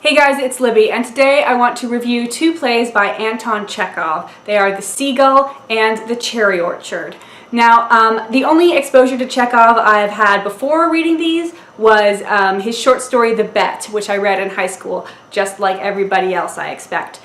Hey guys, it's Libby, and today I want to review two plays by Anton Chekhov. They are The Seagull and The Cherry Orchard. Now, the only exposure to Chekhov I've had before reading these was his short story The Bet, which I read in high school, just like everybody else I expect.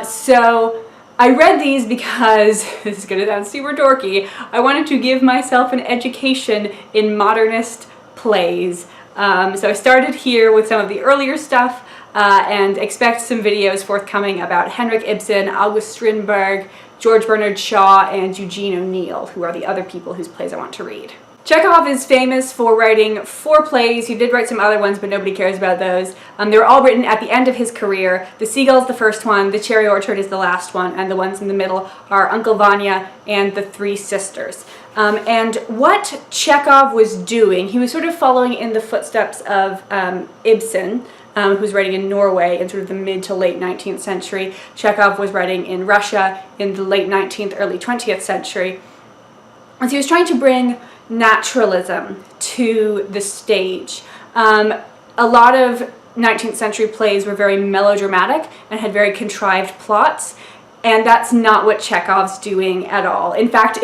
So I read these because, this is going to sound super dorky, I wanted to give myself an education in modernist plays. So I started here with some of the earlier stuff, and expect some videos forthcoming about Henrik Ibsen, August Strindberg, George Bernard Shaw, and Eugene O'Neill, who are the other people whose plays I want to read. Chekhov is famous for writing 4 plays. He did write some other ones, but nobody cares about those. They were all written at the end of his career. The Seagull is the first one, The Cherry Orchard is the last one, and the ones in the middle are Uncle Vanya and The Three Sisters. And what Chekhov was doing, he was sort of following in the footsteps of Ibsen, who was writing in Norway in sort of the mid to late 19th century. Chekhov was writing in Russia in the late 19th, early 20th century. And so he was trying to bring naturalism to the stage. A lot of 19th century plays were very melodramatic and had very contrived plots, and that's not what Chekhov's doing at all. In fact,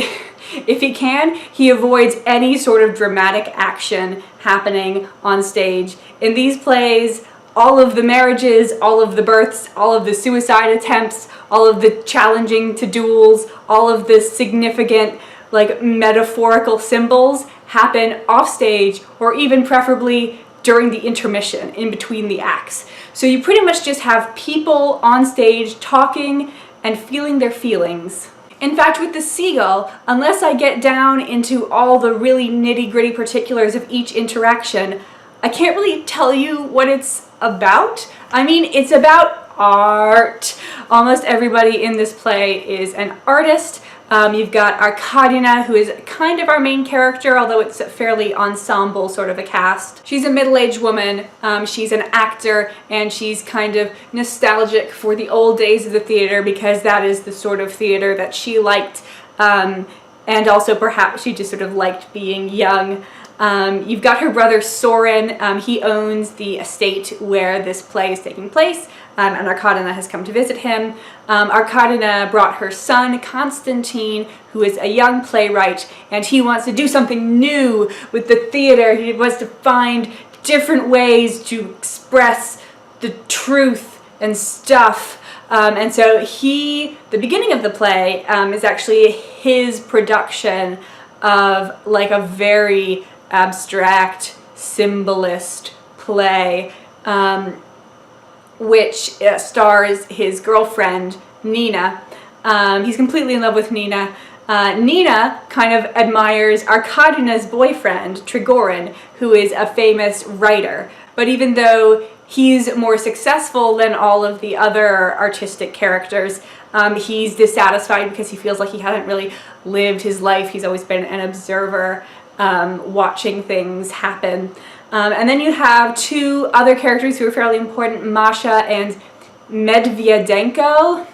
if he can, he avoids any sort of dramatic action happening on stage. In these plays, all of the marriages, all of the births, all of the suicide attempts, all of the challenging to duels, all of the significant, like, metaphorical symbols happen off stage, or even preferably during the intermission, in between the acts. So you pretty much just have people on stage talking and feeling their feelings. In fact, with The Seagull, unless I get down into all the really nitty-gritty particulars of each interaction, I can't really tell you what it's about. I mean, it's about art. Almost everybody in this play is an artist. You've got Arkadina, who is kind of our main character, although it's a fairly ensemble sort of a cast. She's a middle-aged woman, she's an actor, and she's kind of nostalgic for the old days of the theater because that is the sort of theater that she liked, and also perhaps she just sort of liked being young. You've got her brother Soren. He owns the estate where this play is taking place, and Arkadina has come to visit him. Arkadina brought her son Konstantin, who is a young playwright, and he wants to do something new with the theater. He wants to find different ways to express the truth and stuff. And so the beginning of the play is actually his production of like a very abstract symbolist play, which stars his girlfriend Nina. He's completely in love with Nina. Nina kind of admires Arkadina's boyfriend Trigorin, who is a famous writer, but even though he's more successful than all of the other artistic characters, he's dissatisfied because he feels like he hasn't really lived his life. He's always been an observer, watching things happen. And then you have 2 other characters who are fairly important, Masha and Medvedenko.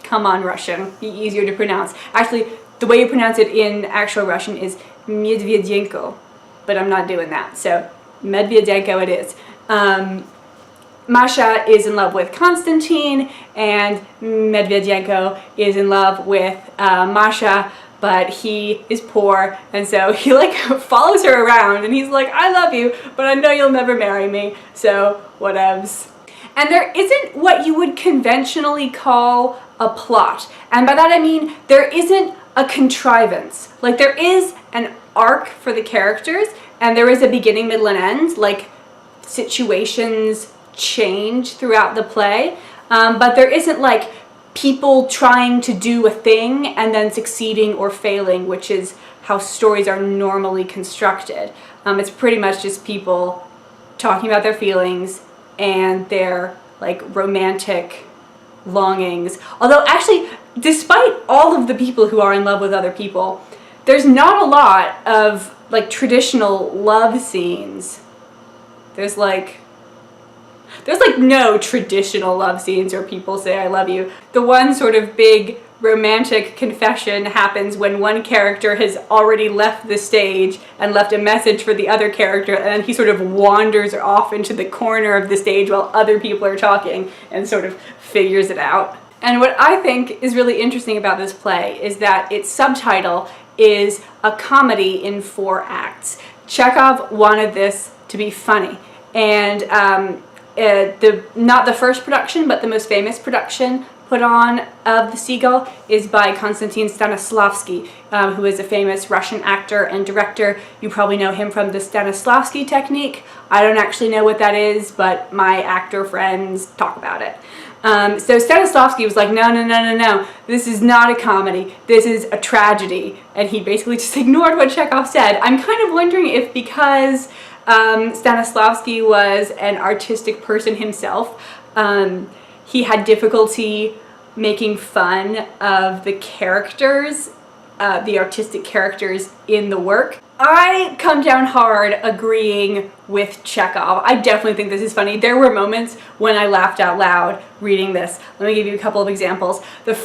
Come on, Russian, be easier to pronounce. Actually, the way you pronounce it in actual Russian is Medvedenko, but I'm not doing that, so Medvedenko it is. Masha is in love with Konstantin, and Medvedenko is in love with Masha, but he is poor, and so he like follows her around, and he's like, I love you, but I know you'll never marry me, so whatevs. And there isn't what you would conventionally call a plot, and by that I mean there isn't a contrivance. Like, there is an arc for the characters, and there is a beginning, middle, and end, like situations change throughout the play, but there isn't like people trying to do a thing and then succeeding or failing, which is how stories are normally constructed. It's pretty much just people talking about their feelings and their like romantic longings. Although actually, despite all of the people who are in love with other people, there's not a lot of like traditional love scenes. There's like There's like no traditional love scenes where people say I love you. The one sort of big romantic confession happens when one character has already left the stage and left a message for the other character, and then he sort of wanders off into the corner of the stage while other people are talking and sort of figures it out. And what I think is really interesting about this play is that its subtitle is a comedy in 4 acts. Chekhov wanted this to be funny, and not the first production, but the most famous production put on of The Seagull is by Konstantin Stanislavski, who is a famous Russian actor and director. You probably know him from the Stanislavski technique. I don't actually know what that is, but my actor friends talk about it. So Stanislavski was like, no, this is not a comedy, this is a tragedy. And he basically just ignored what Chekhov said. I'm kind of wondering if because Stanislavski was an artistic person himself, he had difficulty making fun of the characters, the artistic characters in the work. I come down hard agreeing with Chekhov. I definitely think this is funny. There were moments when I laughed out loud reading this. Let me give you a couple of examples. The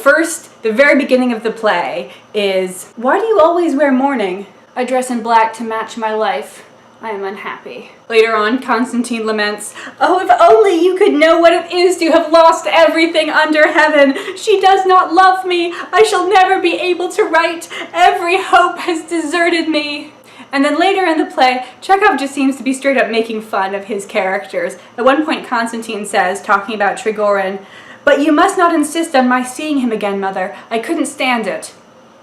very beginning of the play is, "Why do you always wear mourning? I dress in black to match my life. I am unhappy." Later on, Constantine laments, "Oh, if only you could know what it is to have lost everything under heaven. She does not love me. I shall never be able to write. Every hope has deserted me." And then later in the play, Chekhov just seems to be straight up making fun of his characters. At one point, Constantine says, talking about Trigorin, "But you must not insist on my seeing him again, mother. I couldn't stand it."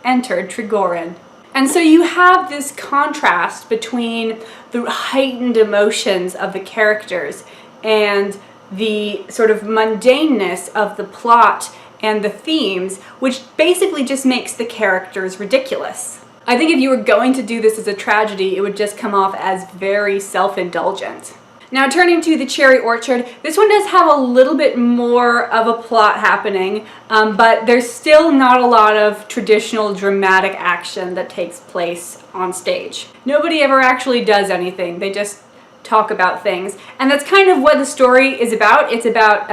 Entered Trigorin. And so you have this contrast between the heightened emotions of the characters and the sort of mundaneness of the plot and the themes, which basically just makes the characters ridiculous. I think if you were going to do this as a tragedy, it would just come off as very self-indulgent. Now turning to The Cherry Orchard, this one does have a little bit more of a plot happening, but there's still not a lot of traditional dramatic action that takes place on stage. Nobody ever actually does anything, they just talk about things. And that's kind of what the story is about. It's about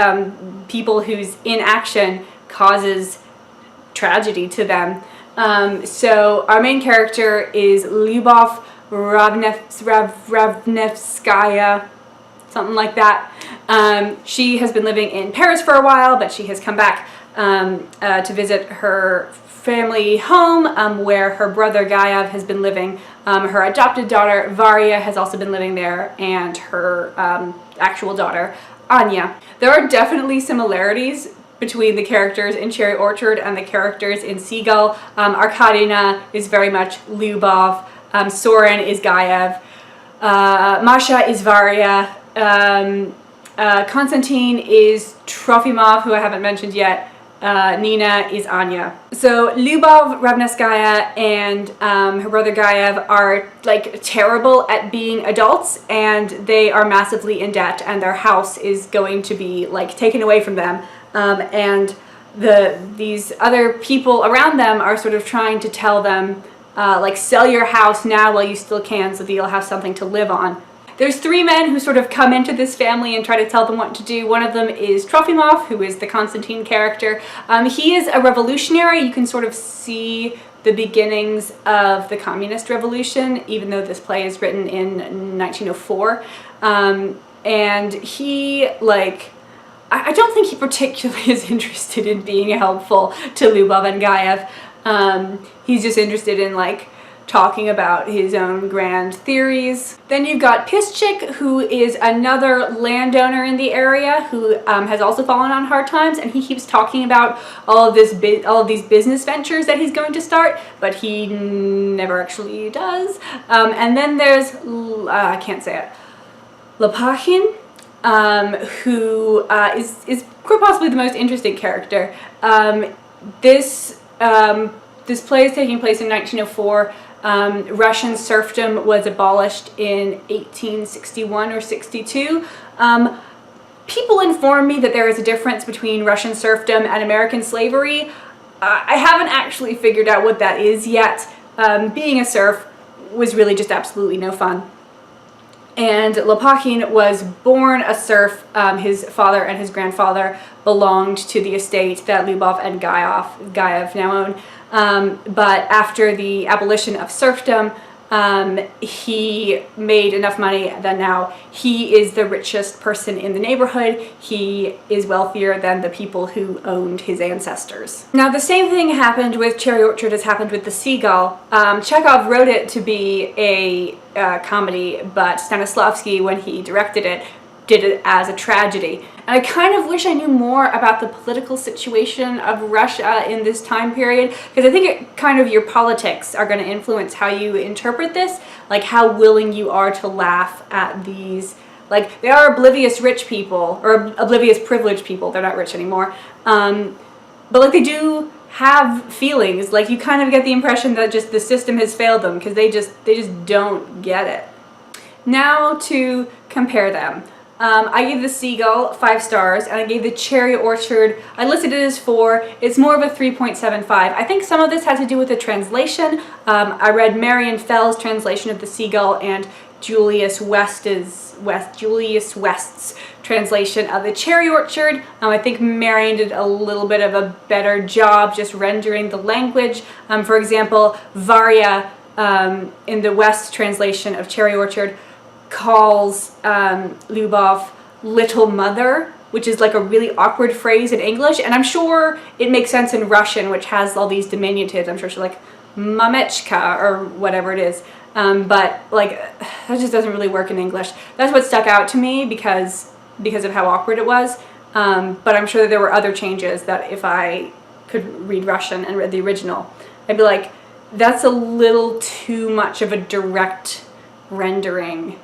people whose inaction causes tragedy to them. So our main character is Lyubov Ravnevskaya, something like that. She has been living in Paris for a while, but she has come back to visit her family home where her brother Gayev has been living. Her adopted daughter Varia has also been living there, and her actual daughter Anya. There are definitely similarities between the characters in Cherry Orchard and the characters in Seagull. Arkadina is very much Lyubov, Soren is Gayev, Masha is Varia, Konstantin is Trofimov, who I haven't mentioned yet, Nina is Anya. So Lyubov Ravnevskaya and her brother Gayev are like terrible at being adults, and they are massively in debt, and their house is going to be like taken away from them. And these other people around them are sort of trying to tell them, like, sell your house now while you still can so that you'll have something to live on. There's 3 men who sort of come into this family and try to tell them what to do. One of them is Trofimov, who is the Constantine character. He is a revolutionary. You can sort of see the beginnings of the communist revolution, even though this play is written in 1904. And he, like, I don't think he particularly is interested in being helpful to Lyubov and Gayev. He's just interested in, like, talking about his own grand theories. Then you've got Pischik, who is another landowner in the area who has also fallen on hard times, and he keeps talking about all of these business ventures that he's going to start, but he never actually does. And then there's I can't say it, Lopakhin, who is quite possibly the most interesting character. This play is taking place in 1904. Russian serfdom was abolished in 1861 or 62. People inform me that there is a difference between Russian serfdom and American slavery. I haven't actually figured out what that is yet. Being a serf was really just absolutely no fun. And Lopakhin was born a serf. His father and his grandfather belonged to the estate that Lyubov and Gaev now own. But after the abolition of serfdom, he made enough money that now he is the richest person in the neighborhood. He is wealthier than the people who owned his ancestors. Now, the same thing happened with Cherry Orchard as happened with the Seagull. Chekhov wrote it to be a comedy, but Stanislavski, when he directed it, did it as a tragedy. And I kind of wish I knew more about the political situation of Russia in this time period, because I think your politics are going to influence how you interpret this, like how willing you are to laugh at these, like they are oblivious rich people, or oblivious privileged people, they're not rich anymore, but like they do have feelings, like you kind of get the impression that just the system has failed them, because they just don't get it. Now to compare them. I gave the Seagull 5 stars, and I gave the Cherry Orchard, I listed it as 4. It's more of a 3.75. I think some of this had to do with the translation. I read Marion Fell's translation of the Seagull and Julius West's translation of the Cherry Orchard. I think Marion did a little bit of a better job just rendering the language. For example, Varya in the West translation of Cherry Orchard calls Lyubov little mother, which is like a really awkward phrase in English, and I'm sure it makes sense in Russian, which has all these diminutives. I'm sure she's like mamechka or whatever it is, but like that just doesn't really work in English. That's what stuck out to me because of how awkward it was, but I'm sure that there were other changes that if I could read Russian and read the original, I'd be like, that's a little too much of a direct rendering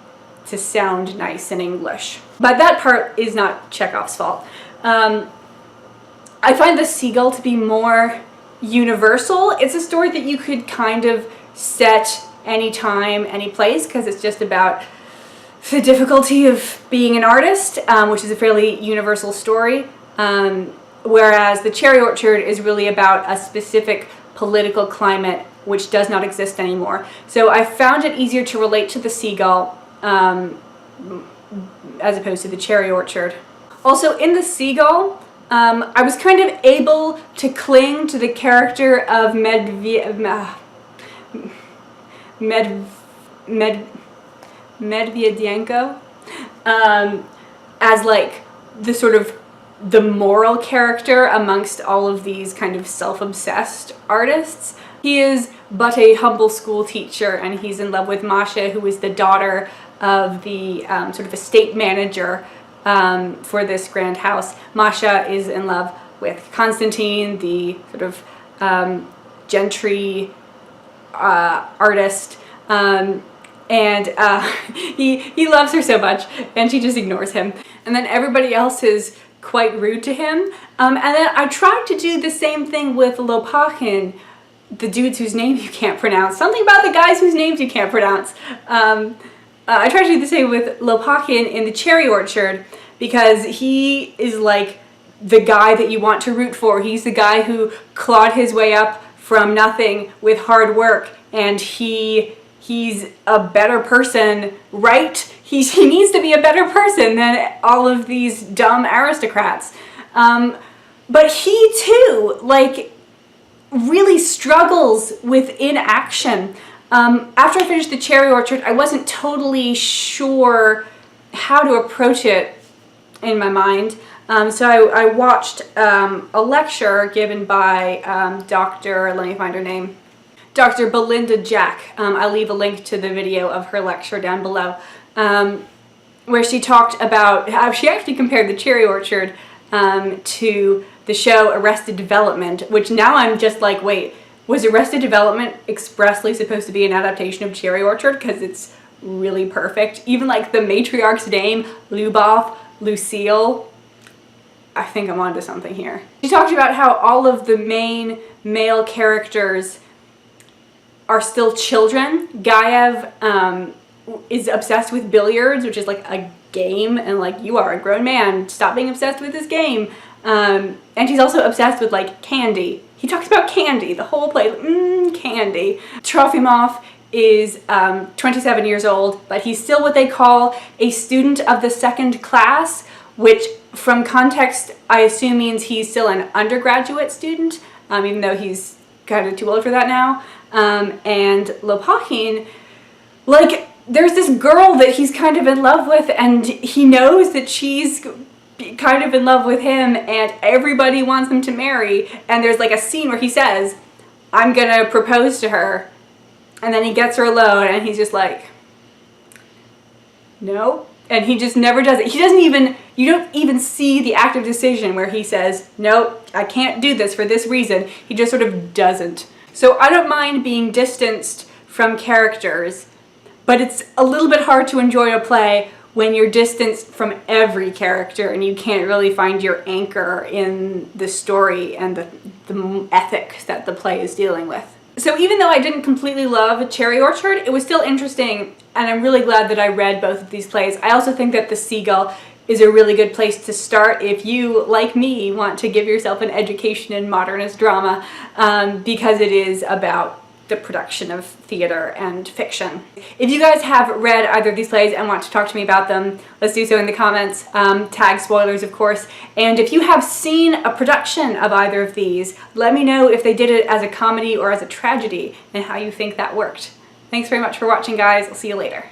to sound nice in English. But that part is not Chekhov's fault. I find the Seagull to be more universal. It's a story that you could kind of set anytime, any place, because it's just about the difficulty of being an artist, which is a fairly universal story. Whereas the Cherry Orchard is really about a specific political climate which does not exist anymore. So I found it easier to relate to the Seagull as opposed to the Cherry Orchard. Also, in the Seagull, I was kind of able to cling to the character of Medvedenko as like the sort of the moral character amongst all of these kind of self-obsessed artists. He is but a humble school teacher, and he's in love with Masha, who is the daughter of the sort of estate manager for this grand house. Masha is in love with Konstantin, the sort of gentry artist, and he loves her so much, and she just ignores him. And then everybody else is quite rude to him. And then I tried to do the same thing with Lopakhin, the dudes whose names you can't pronounce. Something about the guys whose names you can't pronounce. I tried to do the same with Lopakhin in the Cherry Orchard, because he is like the guy that you want to root for. He's the guy who clawed his way up from nothing with hard work, and he's a better person, right? He needs to be a better person than all of these dumb aristocrats. But he too, like, really struggles with inaction. After I finished the Cherry Orchard, I wasn't totally sure how to approach it in my mind. So I watched a lecture given by let me find her name, Dr. Belinda Jack. I'll leave a link to the video of her lecture down below, where she talked about how she actually compared the Cherry Orchard to the show Arrested Development, which now I'm just like, wait, was Arrested Development expressly supposed to be an adaptation of Cherry Orchard? Because it's really perfect. Even like the matriarch's name, Lyubov, Lucille, I think I'm onto something here. She talked about how all of the main male characters are still children. Gaev is obsessed with billiards, which is like a game, and like, you are a grown man, stop being obsessed with this game. And she's also obsessed with like candy. He talks about candy the whole play, candy. Trofimov is 27 years old, but he's still what they call a student of the second class, which from context I assume means he's still an undergraduate student, even though he's kind of too old for that now. And Lopakhin, like, there's this girl that he's kind of in love with, and he knows that she's kind of in love with him, and everybody wants him to marry. And there's like a scene where he says, "I'm gonna propose to her," and then he gets her alone and he's just like, no, and he just never does it. He doesn't even, you don't even see the active decision where he says, nope, I can't do this for this reason. He just sort of doesn't. So I don't mind being distanced from characters, but it's a little bit hard to enjoy a play when you're distanced from every character and you can't really find your anchor in the story and the ethics that the play is dealing with. So even though I didn't completely love Cherry Orchard, it was still interesting, and I'm really glad that I read both of these plays. I also think that The Seagull is a really good place to start if you, like me, want to give yourself an education in modernist drama, because it is about the production of theater and fiction. If you guys have read either of these plays and want to talk to me about them, let's do so in the comments. Tag spoilers, of course. And if you have seen a production of either of these, let me know if they did it as a comedy or as a tragedy and how you think that worked. Thanks very much for watching, guys. I'll see you later.